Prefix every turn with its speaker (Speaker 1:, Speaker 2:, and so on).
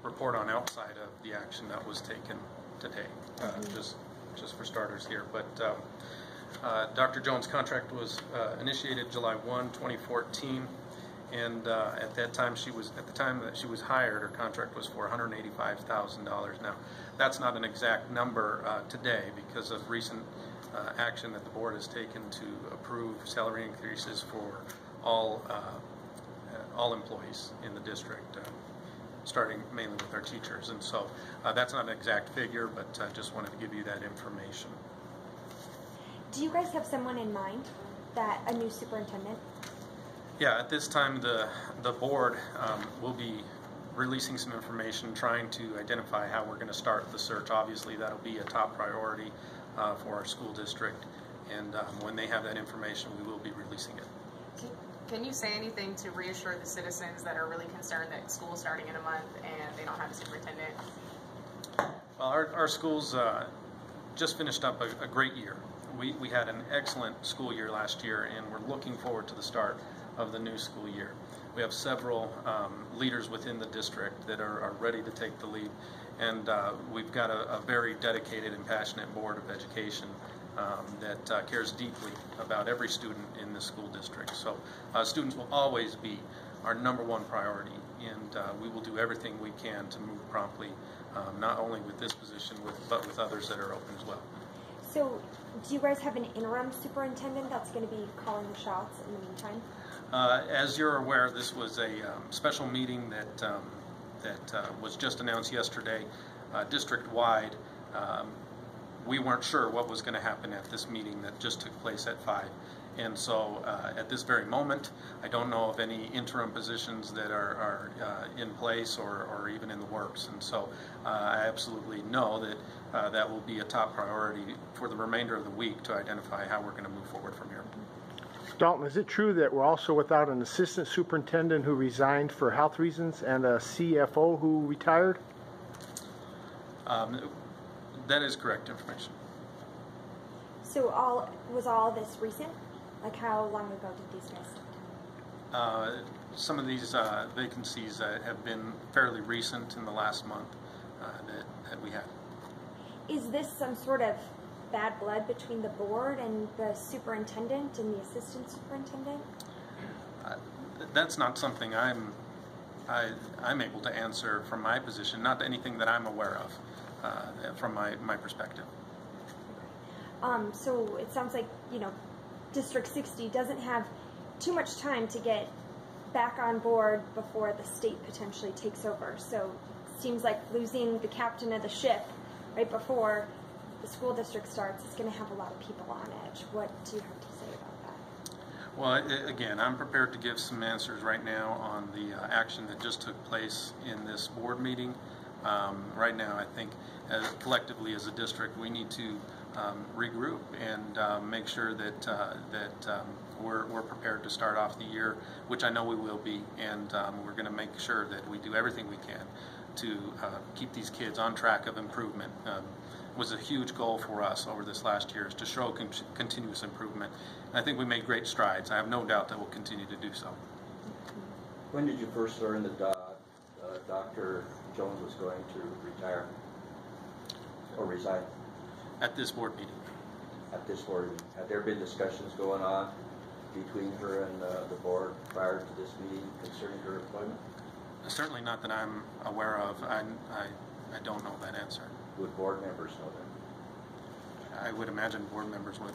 Speaker 1: report on outside of the action that was taken today, just for starters here. But Dr. Jones' contract was initiated July 1, 2014, and at the time that she was hired, her contract was for $185,000. Now, that's not an exact number today because of recent action that the board has taken to approve salary increases for all employees in the district, starting mainly with our teachers. And so that's not an exact figure, but just wanted to give you that information.
Speaker 2: Do you guys have someone in mind, a new superintendent?
Speaker 1: Yeah, at this time the board will be releasing some information, trying to identify how we're going to start the search. Obviously, that'll be a top priority for our school district, and when they have that information, we will be releasing it.
Speaker 3: Can you say anything to reassure the citizens that are really concerned that school's starting in a month and they don't have a superintendent?
Speaker 1: Well, our schools just finished up a great year. We had an excellent school year last year, and we're looking forward to the start of the new school year. We have several leaders within the district that are ready to take the lead, and we've got a very dedicated and passionate board of education that cares deeply about every student in the school district. So students will always be our #1 priority, and we will do everything we can to move promptly, not only with this position, but with others that are open as well.
Speaker 2: So do you guys have an interim superintendent that's going to be calling the shots in the meantime?
Speaker 1: As you're aware, this was a special meeting that was just announced yesterday, district-wide. We weren't sure what was going to happen at this meeting that just took place at 5. And so at this very moment, I don't know of any interim positions that are in place or even in the works. And so I absolutely know that that will be a top priority for the remainder of the week to identify how we're going to move forward from here.
Speaker 4: Dalton, is it true that we're also without an assistant superintendent who resigned for health reasons and a CFO who retired?
Speaker 1: That is correct information.
Speaker 2: So was all this recent? Like how long ago did these guys start?
Speaker 1: Some of these vacancies have been fairly recent in the last month that we had.
Speaker 2: Is this some sort of bad blood between the board and the superintendent and the assistant superintendent?
Speaker 1: That's not something I'm able to answer from my position, not anything that I'm aware of from my perspective.
Speaker 2: So it sounds like, District 60 doesn't have too much time to get back on board before the state potentially takes over. So it seems like losing the captain of the ship right before the school district starts is going to have a lot of people on edge. What do you have to say about that?
Speaker 1: Well, again, I'm prepared to give some answers right now on the action that just took place in this board meeting. Right now, I think collectively as a district, we need to regroup and make sure that we're prepared to start off the year, which I know we will be, and we're going to make sure that we do everything we can to keep these kids on track of improvement. Was a huge goal for us over this last year, is to show continuous improvement. And I think we made great strides. I have no doubt that we'll continue to do so.
Speaker 5: When did you first learn that Dr. Jones was going to retire or resign?
Speaker 1: At this board meeting.
Speaker 5: At this board meeting. Had there been discussions going on between her and the board prior to this meeting concerning her employment?
Speaker 1: Certainly not that I'm aware of. I don't know that answer.
Speaker 5: Would board members know that?
Speaker 1: I would imagine board members would.